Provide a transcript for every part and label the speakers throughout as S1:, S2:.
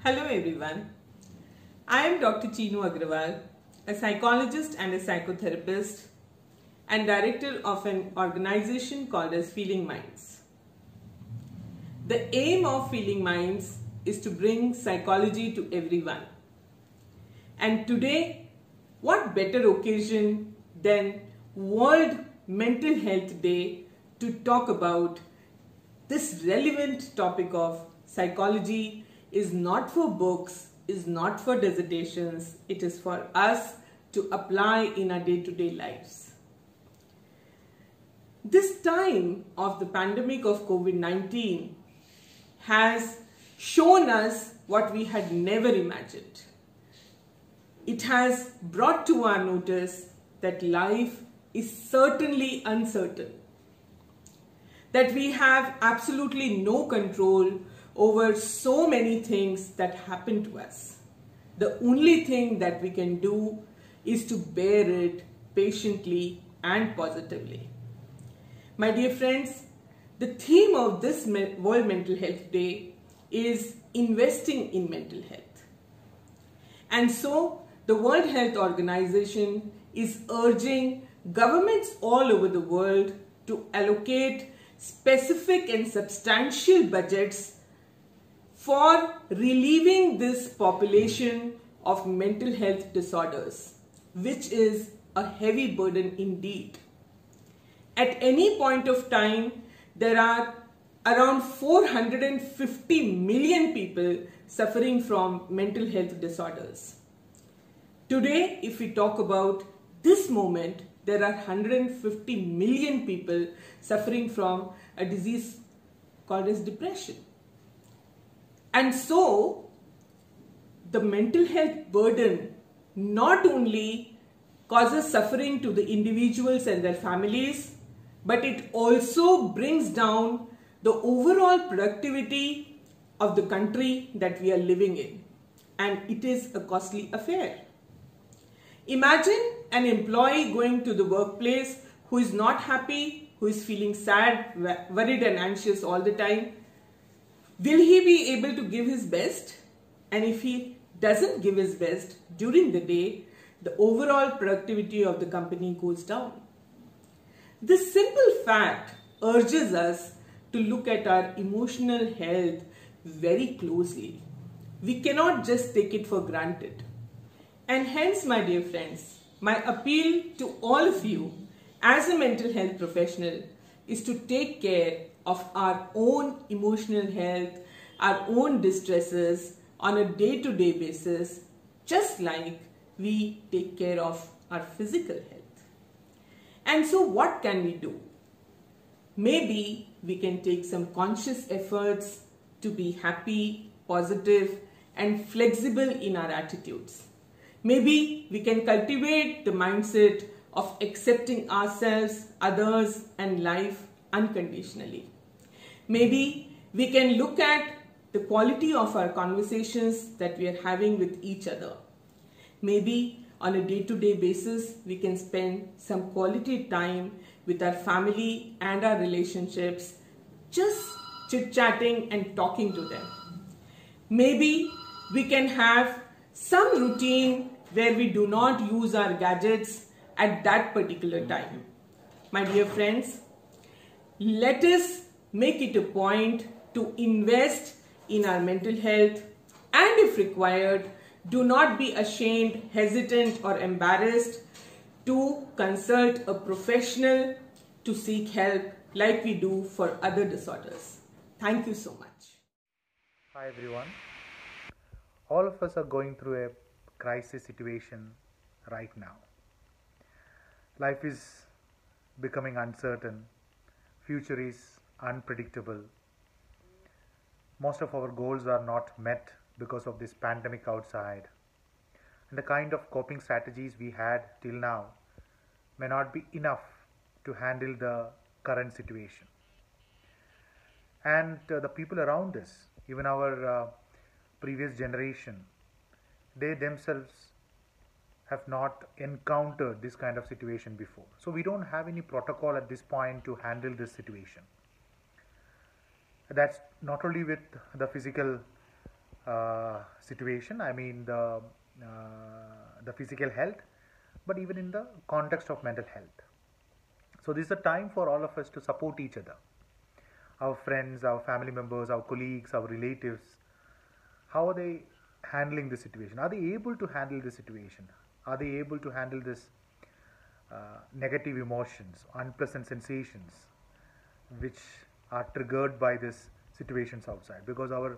S1: Hello everyone. I am Dr. Chinu Agrawal, a psychologist and a psychotherapist and director of an organization called as Feeling Minds. The aim of Feeling Minds is to bring psychology to everyone. And today, what better occasion than World Mental Health Day to talk about this relevant topic of psychology is not for books, is not for dissertations, it is for us to apply in our day-to-day lives. This time of the pandemic of COVID-19 has shown us what we had never imagined. It has brought to our notice that life is certainly uncertain, that we have absolutely no control over so many things that happen to us. The only thing that we can do is to bear it patiently and positively. My dear friends, the theme of this World Mental Health Day is investing in mental health. And so the World Health Organization is urging governments all over the world to allocate specific and substantial budgets for relieving this population of mental health disorders, which is a heavy burden indeed. At any point of time, there are around 450 million people suffering from mental health disorders. Today, if we talk about this moment, there are 150 million people suffering from a disease called as depression. And so, the mental health burden not only causes suffering to the individuals and their families, but it also brings down the overall productivity of the country that we are living in. And it is a costly affair. Imagine an employee going to the workplace who is not happy, who is feeling sad, worried and anxious all the time. Will he be able to give his best? And if he doesn't give his best during the day, the overall productivity of the company goes down. This simple fact urges us to look at our emotional health very closely. We cannot just take it for granted. And hence, my dear friends, my appeal to all of you as a mental health professional is to take care of our own emotional health, our own distresses on a day-to-day basis, just like we take care of our physical health. And so what can we do? Maybe we can take some conscious efforts to be happy, positive, and flexible in our attitudes. Maybe we can cultivate the mindset of accepting ourselves, others, and life unconditionally. Maybe we can look at the quality of our conversations that we are having with each other. Maybe on a day-to-day basis, we can spend some quality time with our family and our relationships, just chit-chatting and talking to them. Maybe we can have some routine where we do not use our gadgets at that particular time. My dear friends, let us make it a point to invest in our mental health, and if required, do not be ashamed, hesitant, or embarrassed to consult a professional to seek help like we do for other disorders. Thank you so much.
S2: Hi everyone. All of us are going through a crisis situation right now. Life is becoming uncertain. Future is unpredictable. Most of our goals are not met because of this pandemic outside. And the kind of coping strategies we had till now may not be enough to handle the current situation. And the people around us, even our previous generation, they themselves have not encountered this kind of situation before. So we don't have any protocol at this point to handle this situation. That's not only with the physical situation, I mean the physical health, but even in the context of mental health. So this is a time for all of us to support each other, our friends, our family members, our colleagues, our relatives. How are they handling this situation? Are they able to handle this situation? Are they able to handle this negative emotions, unpleasant sensations which are triggered by this situations outside? Because our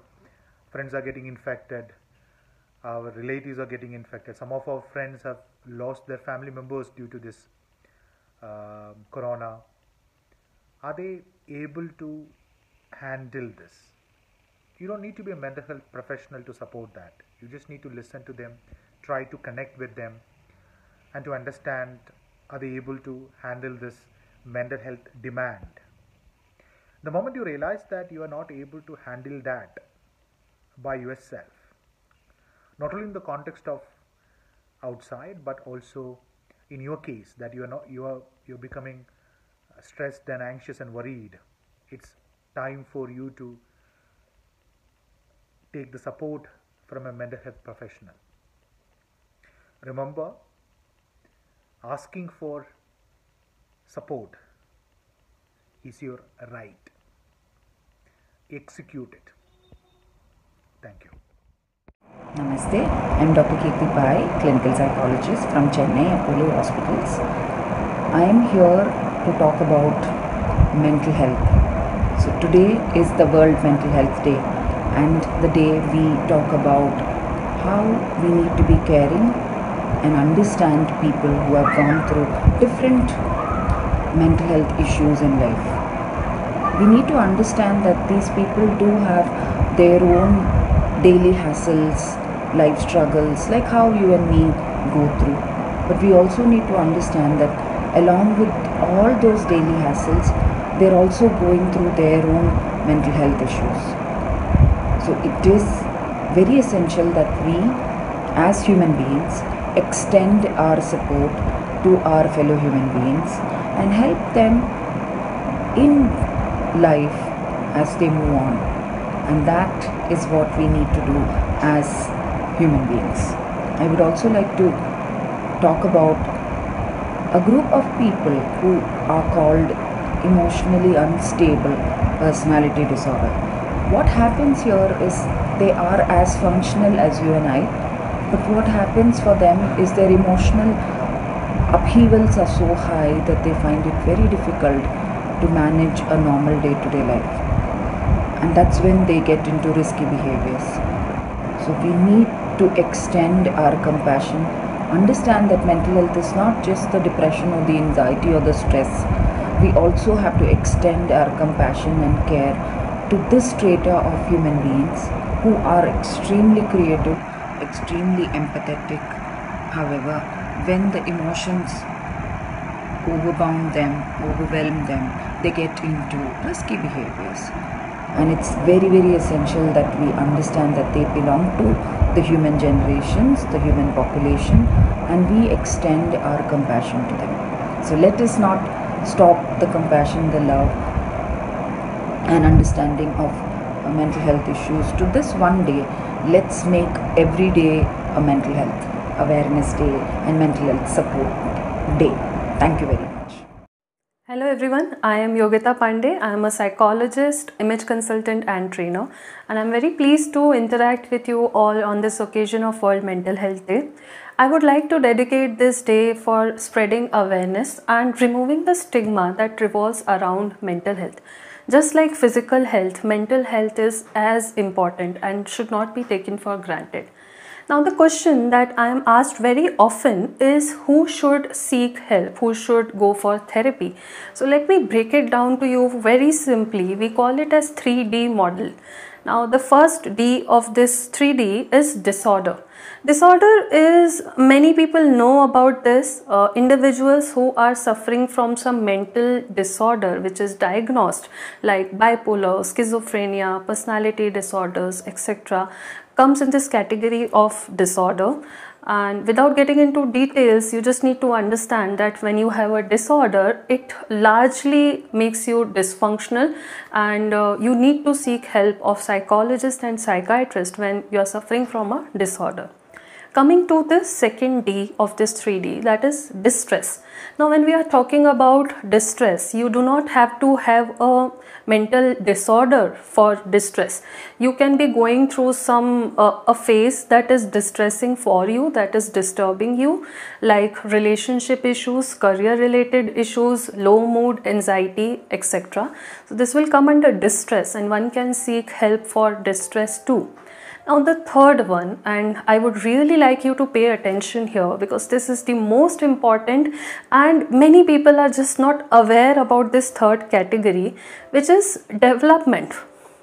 S2: friends are getting infected, our relatives are getting infected. Some of our friends have lost their family members due to this corona. Are they able to handle this? You don't need to be a mental health professional to support that. You just need to listen to them, try to connect with them, and to understand, are they able to handle this mental health demand? The moment you realize that you are not able to handle that by yourself, not only in the context of outside, but also in your case, that you're becoming stressed and anxious and worried, it's time for you to take the support from a mental health professional. Remember, asking for support is your right. Execute it. Thank you.
S3: Namaste, I'm Dr. Kirti Pai, clinical psychologist from Chennai Apollo Hospitals. I am here to talk about mental health. So today is the World Mental Health Day, and the day we talk about how we need to be caring and understand people who have gone through different mental health issues in life. We need to understand that these people do have their own daily hassles, life struggles, like how you and me go through. But we also need to understand that along with all those daily hassles, they're also going through their own mental health issues. So it is very essential that we, as human beings, extend our support to our fellow human beings and help them in life as they move on. And that is what we need to do as human beings. I would also like to talk about a group of people who are called emotionally unstable personality disorder. What happens here is they are as functional as you and I, but what happens for them is their emotional upheavals are so high that they find it very difficult to manage a normal day-to-day life. And that's when they get into risky behaviors. So we need to extend our compassion, understand that mental health is not just the depression or the anxiety or the stress. We also have to extend our compassion and care to this strata of human beings who are extremely creative, extremely empathetic. However, when the emotions overwhelm them, they get into risky behaviors. And it's very, very essential that we understand that they belong to the human generations, the human population, and we extend our compassion to them. So let us not stop the compassion, the love, and understanding of mental health issues to this one day. Let's make every day a mental health awareness day and mental health support day. Thank you very much.
S4: Hello everyone, I am Yogita Pandey. I am a psychologist, image consultant and trainer, and I am very pleased to interact with you all on this occasion of World Mental Health Day. I would like to dedicate this day for spreading awareness and removing the stigma that revolves around mental health. Just like physical health, mental health is as important and should not be taken for granted. Now the question that I am asked very often is who should seek help, who should go for therapy. So let me break it down to you very simply. We call it as 3D model. Now the first D of this 3D is disorder. Disorder is, many people know about this, individuals who are suffering from some mental disorder which is diagnosed like bipolar, schizophrenia, personality disorders, etc. comes in this category of disorder. And without getting into details, you just need to understand that when you have a disorder, it largely makes you dysfunctional, and you need to seek help of psychologist and psychiatrist when you are suffering from a disorder. Coming to the second D of this 3D, that is distress. Now, when we are talking about distress, you do not have to have a mental disorder for distress. You can be going through a phase that is distressing for you, that is disturbing you, like relationship issues, career related issues, low mood, anxiety, etc. So this will come under distress, and one can seek help for distress too. Now the third one, and I would really like you to pay attention here because this is the most important, and many people are just not aware about this third category, which is development.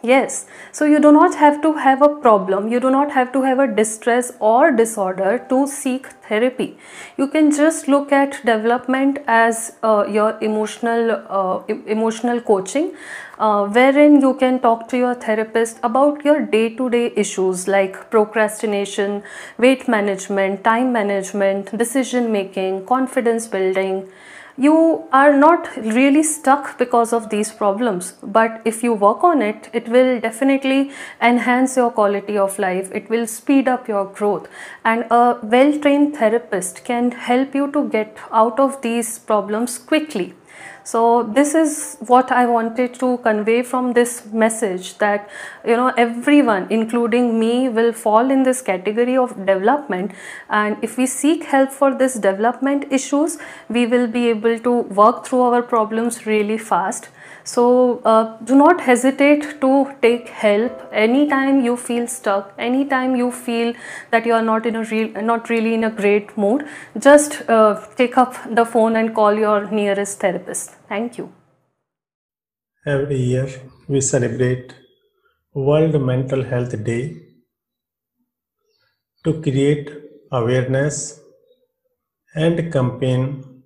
S4: Yes, so you do not have to have a problem, you do not have to have a distress or disorder to seek therapy. You can just look at development as your emotional coaching, wherein you can talk to your therapist about your day-to-day issues like procrastination, weight management, time management, decision making, confidence building. You are not really stuck because of these problems, but if you work on it, it will definitely enhance your quality of life. It will speed up your growth, and a well-trained therapist can help you to get out of these problems quickly. So this is what I wanted to convey from this message, that everyone, including me, will fall in this category of development, and if we seek help for this development issues, we will be able to work through our problems really fast. So do not hesitate to take help anytime you feel stuck, anytime you feel that you are not really in a great mood. Just take up the phone and call your nearest therapist. Thank you.
S5: Every year we celebrate World Mental Health Day to create awareness and campaign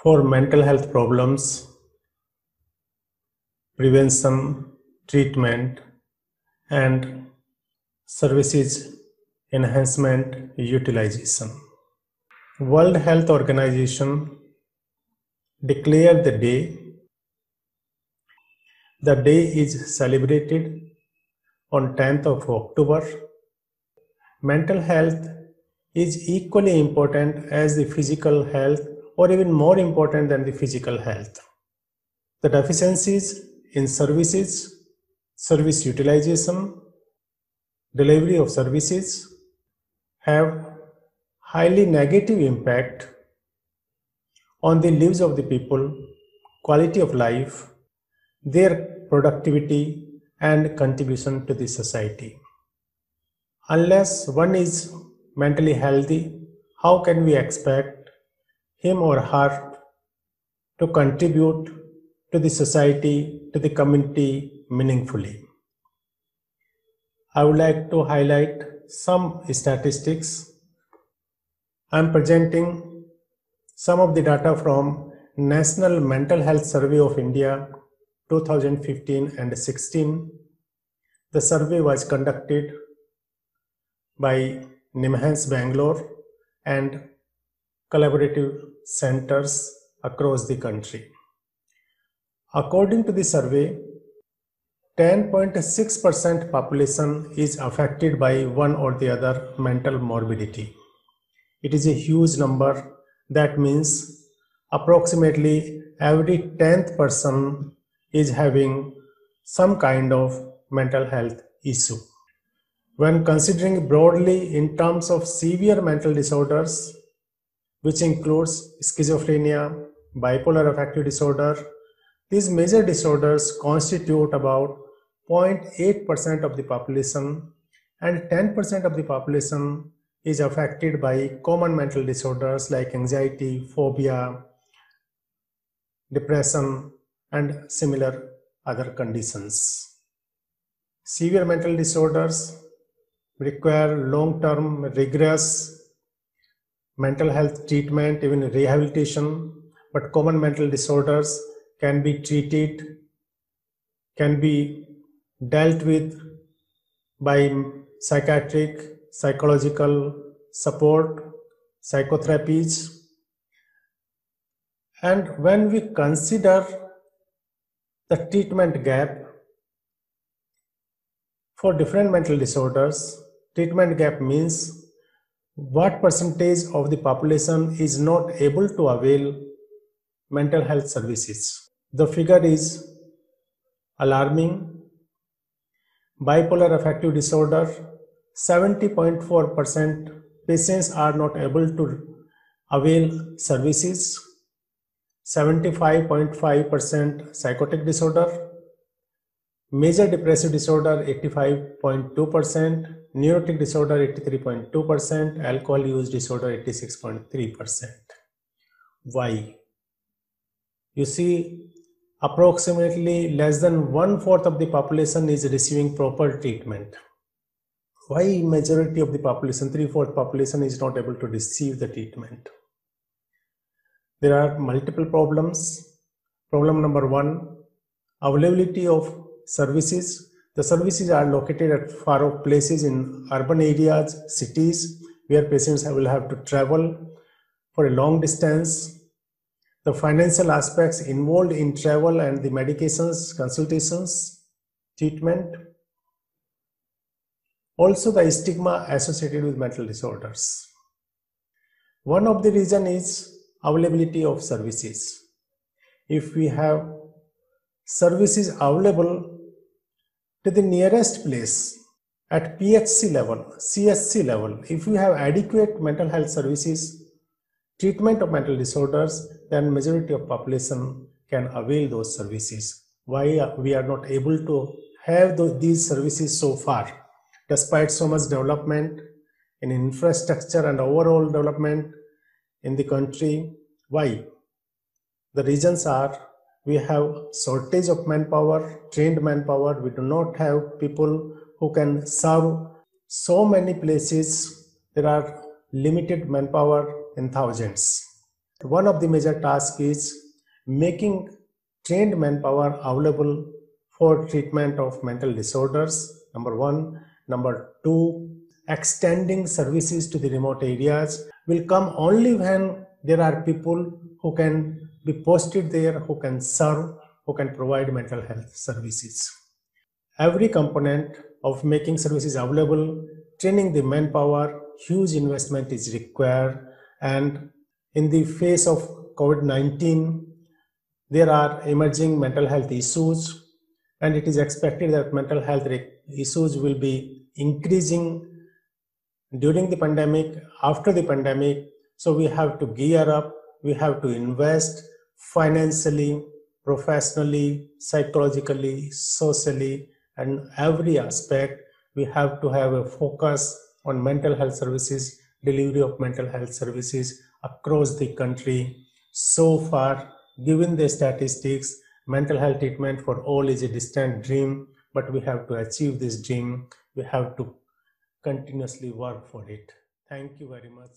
S5: for mental health problems, prevention, treatment, and services enhancement utilization. World Health Organization declared the day. The day is celebrated on 10th of October. Mental health is equally important as the physical health, or even more important than the physical health. The deficiencies in services, service utilization, delivery of services have highly negative impact on the lives of the people, quality of life, their productivity and contribution to the society. Unless one is mentally healthy, how can we expect him or her to contribute to the society, to the community meaningfully? I would like to highlight some statistics. I am presenting some of the data from National Mental Health Survey of India 2015 and 16. The survey was conducted by NIMHANS Bangalore and collaborative centers across the country. According to the survey, 10.6% population is affected by one or the other mental morbidity. It is a huge number. That means approximately every 10th person is having some kind of mental health issue. When considering broadly in terms of severe mental disorders, which includes schizophrenia, bipolar affective disorder, these major disorders constitute about 0.8% of the population, and 10% of the population is affected by common mental disorders like anxiety, phobia, depression, and similar other conditions. Severe mental disorders require long-term rigorous mental health treatment, even rehabilitation, but common mental disorders can be treated, can be dealt with by psychiatric, psychological, support, psychotherapies. And when we consider the treatment gap for different mental disorders, treatment gap means what percentage of the population is not able to avail mental health services. The figure is alarming. Bipolar affective disorder, 70.4% patients are not able to avail services. 75.5% psychotic disorder, major depressive disorder 85.2%, neurotic disorder 83.2%, alcohol use disorder 86.3%. Why? You see, approximately less than 1/4 of the population is receiving proper treatment. Why majority of the population, 3/4 population, is not able to receive the treatment? There are multiple problems. Problem number 1, availability of services. The services are located at far off places in urban areas, cities, where patients will have to travel for a long distance. The financial aspects involved in travel and the medications, consultations, treatment. Also the stigma associated with mental disorders. One of the reasons is availability of services. If we have services available to the nearest place at PHC level, CHC level, if we have adequate mental health services, treatment of mental disorders, then majority of population can avail those services. Why we are not able to have these services so far, despite so much development in infrastructure and overall development in the country? Why? The reasons are, we have shortage of manpower, trained manpower. We do not have people who can serve so many places. There are limited manpower in thousands. One of the major tasks is making trained manpower available for treatment of mental disorders, number 1. Number 2, extending services to the remote areas will come only when there are people who can be posted there, who can serve, who can provide mental health services. Every component of making services available, training the manpower, huge investment is required. And in the face of COVID-19, there are emerging mental health issues, and it is expected that mental health issues will be increasing during the pandemic, after the pandemic. So we have to gear up, we have to invest financially, professionally, psychologically, socially, and every aspect. We have to have a focus on mental health services, delivery of mental health services across the country. So far, given the statistics, mental health treatment for all is a distant dream, but we have to achieve this dream. We have to continuously work for it. Thank you very much.